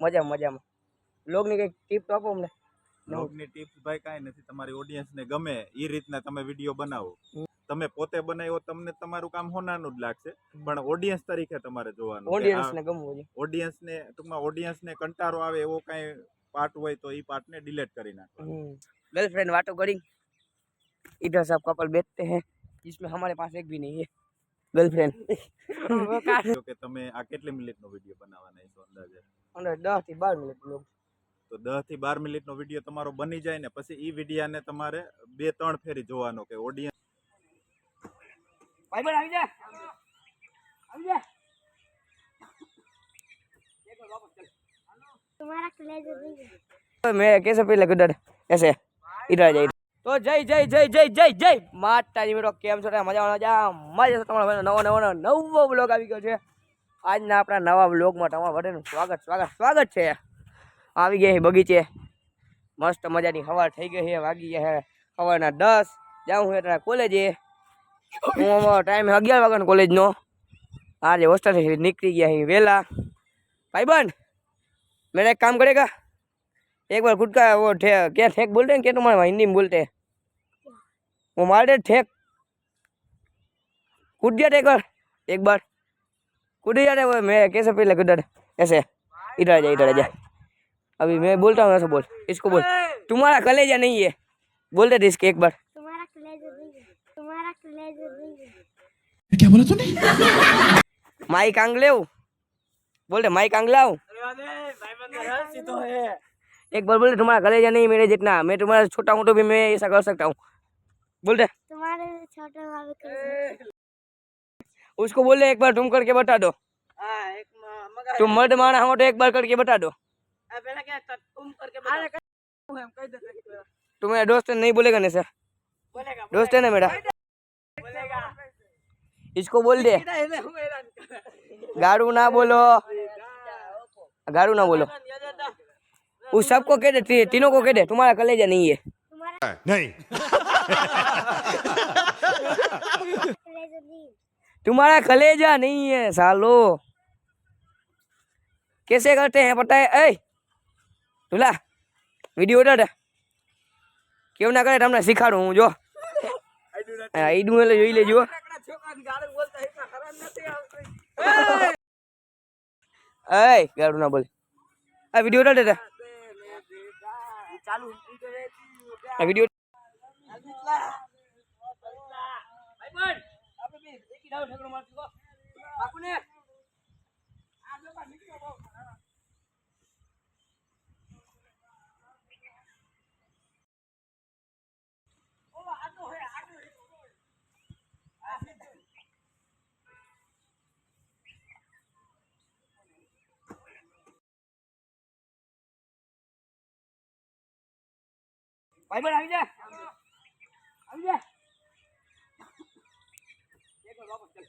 મજામાં મજામાં. લોગની કઈક ટીપ તો આપો અમને. લોગની ટિપ્સ ભાઈ કાંઈ નથી, તમારી ઓડિયન્સને ગમે એ રીતના તમે વિડીયો બનાવો. તમે પોતે બનાવ્યો તમને તમારું કામ હોનાનું જ લાગશે, પણ ઓડિયન્સ તરીકે તમારે જોવાનું. ઓડિયન્સને ગમવું જોઈએ. ઓડિયન્સને ટૂંકમાં ઓડિયન્સને કંટાળો આવે એવો કાંઈ પાર્ટ હોય તો એ પાર્ટને ડિલીટ કરી નાખો. गर्लफ्रेंड बातों करी, इधर सब कपल बैठते हैं जिसमें हमारे पास एक भी नहीं है गर्लफ्रेंड. જો કે તમે આ કેટલી મિનિટનો વિડીયો બનાવવાના છો અંદાજે? અંદર 10 થી 12 મિનિટ લોગ. તો 10 થી 12 મિનિટનો વિડીયો તમારો બની જાય ને પછી એ વિડીયાને તમારે 2-3 ફેરી જોવાનો કે ઓડિયન્સ. भाई बन આવી જા तुम्हारा कलेज नहीं. मैं कैसे पहले गुडर ऐसे इधर जाइए तो जय जय जय जय जय जय माताजी मेरो केम છો મજા તમારો નવો વ્લોગ આવી ગયો છે. આજના આપણા નવા વ્લોગમાં તમારું બધાનું સ્વાગત સ્વાગત સ્વાગત છે. આવી ગયા છે બગીચે, મસ્ત મજાની સવાર થઈ ગઈ છે, વાગી ગયા છે સવારના 10. જાઉં હું એટલે કોલેજે. હું અમારો ટાઈમ 11 વાગ્યાનો કોલેજનો. આજે હોસ્ટેલથી નીકળી ગયા છે વહેલા. भाईबंद मेरा एक काम करेगा, एक बार खुद का वो क्या ठेक बोलते हैं, क्या तुम्हारे हिंदी में बोलते हैं, वो मार दे ठेक. कूद गया एक बार कूद जाते वो. मैं कैसे पहले कुदर ऐसे इधर आ जा इधर आ जा. अभी मैं बोलता हूँ ऐसे बोल, इसको बोल तुम्हारा कलेजा नहीं है. बोल दे इसके एक बार तुम्हारा कलेजा नहीं है, तुम्हारा कलेजा नहीं है. क्या बोला तूने? माइक आंगले बोल दे, माइक आंगलाओ. एक बार बोल, तुम्हारा कलेजा नहीं मेरे जितना, मैं तुम्हारा छोटा हूँ तो भी मैं ऐसा कर सकता हूँ. बोल दे तुम्हारे छोटे वाले कर. उसको बोल दे एक बार तुम करके बता दो. तुम मर्द माना हो तो एक बार करके बता दो. तुम करके तुम्हारा दोस्त नहीं बोलेगा ना सर? दोस्त है ना मेरा. इसको बोल दे गाड़ू ना बोलो, गाड़ू ना बोलो. उस सबको कह दे, तीनों को कह दे तुम्हारा कलेजा नहीं है. नहीं. तुम्हारा कलेजा नहीं है सालो. कैसे करते हैं पता है? ए तुला वीडियो उतार કેવું ના કરે તમને શીખાડું હું. જો આઈડું એટલે જોઈ લેજો. એ ગાડું ના બોલ. આ વિડિયો ઉતાર દે. ચાલુ આ વિડિયો ભાઈબંધ આપણે બે એકી દાવ ઠકડો મારતી ગો બાકુને આ જો કા નીકળો બહુ. भाईबंद આવી જા આવી જા. એક વાર વાપસ ચાલ.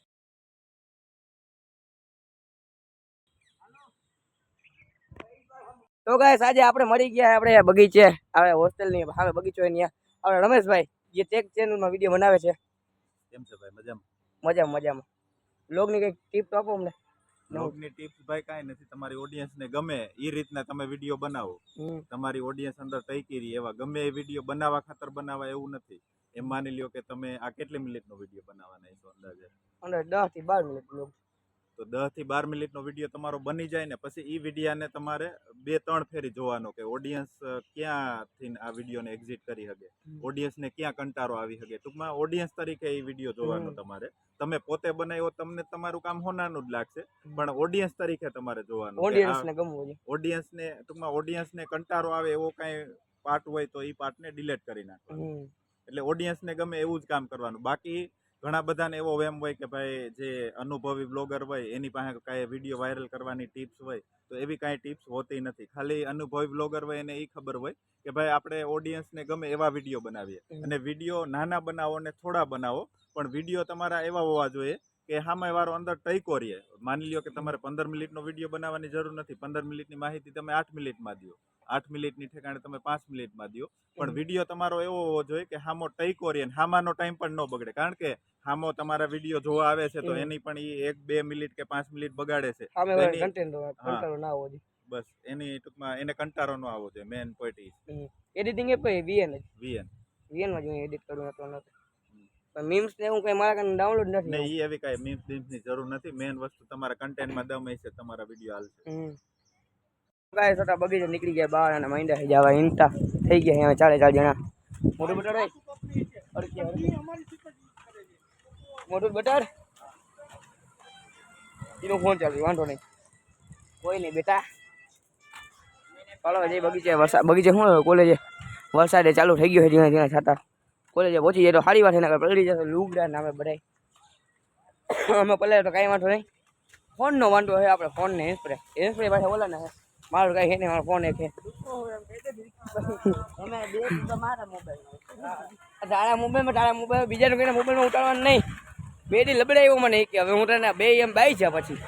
તો ગાઈસ આજે આપણે મળી ગયા આપણે બગીચે, આપણે હોસ્ટેલની સામે બગીચો છે. ત્યાં આપણે રમેશભાઈ જે ટેક ચેનલમાં વિડીયો બનાવે છે. કેમ છે ભાઈ? મજામાં મજામાં મજામાં. લોગની કઈક ટીપ તો આપો અમને. લોગની ટિપ્સ ભાઈ કાંઈ નથી, તમારી ઓડિયન્સને ગમે એ રીતના તમે વિડીયો બનાવો. તમારી ઓડિયન્સ અંદર ટકી રહી એવા ગમે એ વિડીયો બનાવવા ખાતર બનાવવા એવું નથી. એમ માની લ્યો કે તમે આ કેટલી મિનિટનો વિડીયો બનાવવાના છો અંદાજે? અંદર 10 થી 12 મિનિટ લોગ. તો 10 થી 12 મિનિટનો વિડીયો તમારો બની જાય ને પછી એ વિડીયાને તમારે 2-3 ફેરી જોવાનો કે ઓડિયન્સ ક્યાંથી આ વિડીયોને એક્ઝિટ કરી શકે, ઓડિયન્સને ક્યાં કંટાળો આવી શકે. ટૂંકમાં ઓડિયન્સ તરીકે એ વિડીયો જોવાનો તમારે. તમે પોતે બનાવ્યો તમને તમારું કામ હોનાનું જ લાગશે, પણ ઓડિયન્સ તરીકે તમારે જોવાનું. ઓડિયન્સને ગમવું જોઈએ. ઓડિયન્સને ટૂંકમાં ઓડિયન્સને કંટાળો આવે એવો કાંઈ પાર્ટ હોય તો એ પાર્ટને ડિલીટ કરી નાખો. એટલે ઓડિયન્સને ગમે એવું જ કામ કરવાનું. બાકી ઘણા બધાને એવો વેમ હોય કે ભાઈ જે અનુભવી બ્લોગર હોય એની પાસે કાંઈ વિડીયો વાયરલ કરવાની ટિપ્સ હોય, તો એવી કાંઈ ટિપ્સ હોતી નથી. ખાલી અનુભવી બ્લોગર હોય એને એ ખબર હોય કે ભાઈ આપણે ઓડિયન્સને ગમે એવા વિડીયો બનાવીએ. અને વિડીયો નાના બનાવો ને થોડા બનાવો, પણ વિડીયો તમારા એવા હોવા જોઈએ કે સામે વાળો અંદર ટઈકો રહે. માની લ્યો કે તમારે 15 મિનિટનો વિડીયો બનાવવાની જરૂર નથી. 15 મિનિટની માહિતી તમે 8 મિનિટમાં દો, 8 મિનિટની ઠેકાણે તમે 5 મિનિટમાં દો. પણ વિડીયો તમારો એવો હોવો જોઈએ કે સામો ટઈકો રહે, સામાનો ટાઈમ પણ ન બગડે. કારણ કે સામો તમારા વિડીયો જોવા આવે છે તો એની પણ એ 1-2 મિનિટ કે 5 મિનિટ બગાડે છે. બસ એની ટૂંકમાં એને કંટાળો ન આવવો જોઈએ, મેન પોઈન્ટ એ એડિટિંગ એપ કઈ VN જ VN VN માં જોઈએ એડિટ કરવું હતો નતો પણ મીમ્સ ને હું કઈ મારા કાને ડાઉનલોડ નથી ને ઈ એવી કાંઈ મીમ્સ ની જરૂર નથી, મેન વસ્તુ તમારા કન્ટેન્ટમાં દમ હશે, તમારા વિડીયો હાલશે. ગાય છોટા બગીચે નીકળી ગયા બહાર અને માંડ્યા થઈ જવા ઈંટા થઈ ગયા હવે 4 જણા મોટું બટાડ મોટું બટાડ એનો ફોન ચાલુ વાંધો નહીં કોઈ નહીં બેટા ચાલો જઈ બગીચે વરસાદ બગીચે શું કોલેજે વરસાદે ચાલુ થઈ ગયો છે ધીણા ધીણા છાતા કોલેજે પહોંચી જાય તો સારી વાત એના પલળી જશે લુગડા ને અમે બધાય અમે પલળે તો કાંઈ વાંધો નહીં ફોનનો વાંધો છે આપણે ફોનને હેન્સપ્રે પાછા બોલા ને મારું કાંઈ છે નહીં મારો ફોન એક છે તારા મોબાઈલમાં બીજાનું કોઈના મોબાઈલમાં ઉતારવાનું નહીં બેથી લબડે એવું મને કે હવે હું તને બે એમ બાઈ છે પછી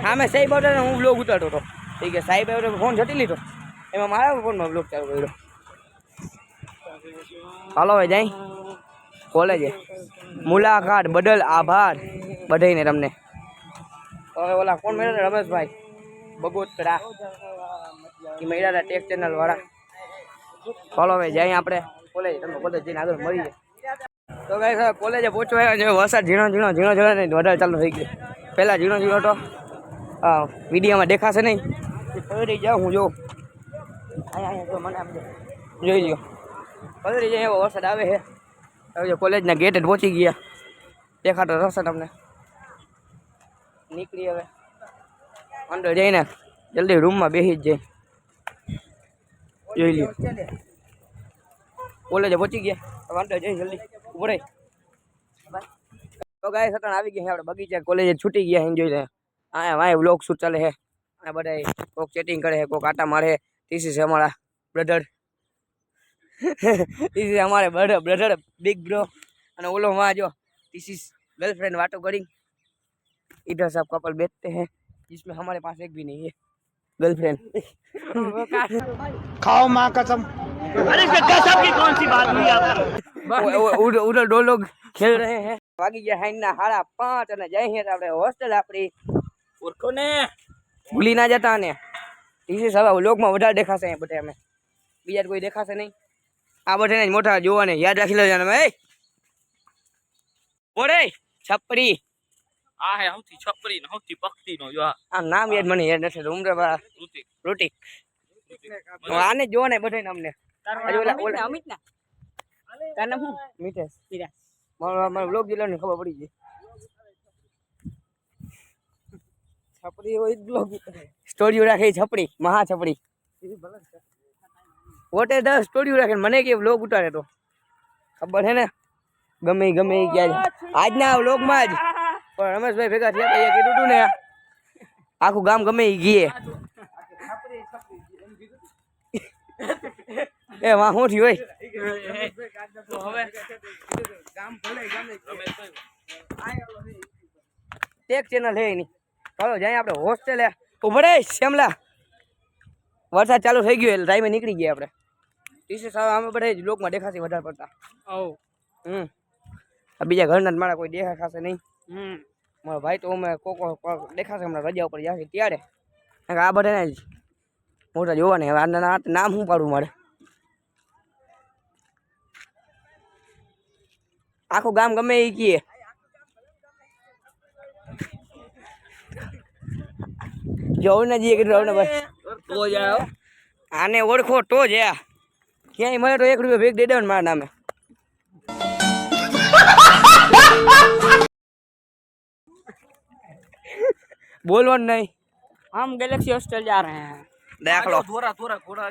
હા મેં સાહેબ આવતા હું બ્લોગ ઉતારતો હતો ઠીક છે સાહેબ આવ્યો ફોન જટી લીધો એમાં મારા ફોનમાં બ્લોગ ચાલુ કર્યો હાલો હવે જાય કોલેજે મુલાકાત બદલ આભાર બધાને તમને હવે ઓલા કોણ મેળવે રમેશભાઈ બગોતરા એ મેળવ્યા ટેક ચેનલ વાળા ચાલો હવે જાય આપણે કોલેજ તમને કોલેજ જઈને આગળ મળી જાય તો કઈ કોલેજે પહોંચવા આવ્યા છે વરસાદ ઝીણો નહીં વધારે ચાલુ થઈ ગયો પહેલાં ઝીણો તો વિડીયોમાં દેખાશે નહીં પલળી જાઉં હું જોઉં અહીંયા તો મને આમ જોઈ લ્યો પલળી જાય એવો વરસાદ આવે છે હવે કોલેજના ગેટ જ પહોંચી ગયા દેખાતો રહેશે તમને નીકળી હવે અંદર જઈને જલ્દી રૂમમાં બેસી જ જાય જોઈ લ્યો કોલેજે પહોંચી ગયા અંદર જઈ જલ્દી ઉભો રહી તો ગાય સટણ આવી ગયા આપણે બગીચા કોલેજે છૂટી ગયા જોઈ લે અહીંયા વાય વ્લોગ શૂટ ચાલે છે આ બધા કોક ચેટિંગ કરે છે કોક આટા મારે ટીસી છે અમારા બ્રધર ટીસી हमारे ब्रदर बिग ब्रो અને ઓલો वहाँ जो टीसी गर्लफ्रेंड बातों करी इधर सब कपल बैठते हैं जिसमें हमारे पास एक भी नहीं है गर्लफ्रेंड खाओ माँ कसम अरे कसम की कौन सी बात हुई आप उधर 2 लोग खेल रहे हैं वागी ગયા હાઈના 5:30 અને જઈ હે આપણે હોસ્ટેલ આપણી ઓળખો ને ભૂલી ના જતા ને ટીસી સવા વ્લોગમાં વધારે દેખાશે અહીંયા બધા અમે બીજા કોઈ દેખાશે નહીં આ બધાને જ મોટા જોવાને યાદ રાખી લેજો તમે એ ઓરે છપરી આ હે હૌથી છપરી ને હૌથી પક્ષી નો જો આ નામ યાદ મને યાદ નથી ઉમરા ઋતિક આને જોવાને બધાને અમને અમિત ના તાર નામ શું મિતેશ મારો વ્લોગ જોવાનો ખબર પડી ગઈ છપરી હોય બ્લોગ સ્ટોરીઓ રાખે છપરી મહા છપરી વોટે 10 સ્ટોરીઓ રાખે મને કે વ્લોગ ઉતારે તો ખબર છે ને ગમે ક્યારે આજના વ્લોગમાં જ પણ રમેશભાઈ ભેગા થયા હતા એ કીધું હતું ને આખું ગામ ગમે એ ગીએ એ વાહ શું થયું હોય ટેક ચેનલ હે એની ચાલો જાય આપણે હોસ્ટેલે ઉભો રે શ્યામલા વરસાદ ચાલુ થઈ ગયો એટલે ટાઈમે નીકળી ગયા આપણે ટીસી સાહેબ અમે બધા જ લોકમાં દેખાશે વધારે પડતા બીજા ઘરના જ મારા કોઈ દેખાશે નહીં મારો ભાઈ તો અમે કોકો દેખાશે હમણાં રજા ઉપર જશે ત્યારે આ બધાને જ મોટા જોવા હવે આના નામ શું પાડવું મારે આખું ગામ ગમે એ કીએ જવું ને જઈએ કીધું ભાઈ તો જાઓ આને ઓળખો તો જ ક્યાંય મળે તો 1 રૂપિયા ભેગ દઈ દેવાનું મારા નામે બોલવાનું નહીં हम गैलेक्सी हॉस्टल जा रहे हैं देख लो थोड़ा घोड़ा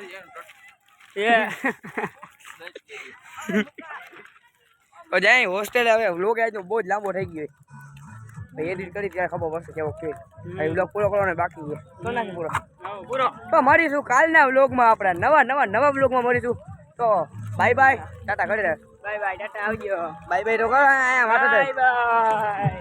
ये तो जाए हॉस्टल હવે વ્લોગ આજો બહુ જ લાંબો થઈ ગયો ભાઈ એડિટ કરી ત્યારે ખબર પડશે કેવો કે આ વ્લોગ પૂરો કરવાનો બાકી છે તો નાખી પૂરો તો મળીશું કાલના વ્લોગમાં આપણા નવા વ્લોગમાં મળીશું તો બાય બાય ટાટા કરી દે બાય બાય ટાટા આવજો બાય બાય તો કરો આયા વાતો બાય બાય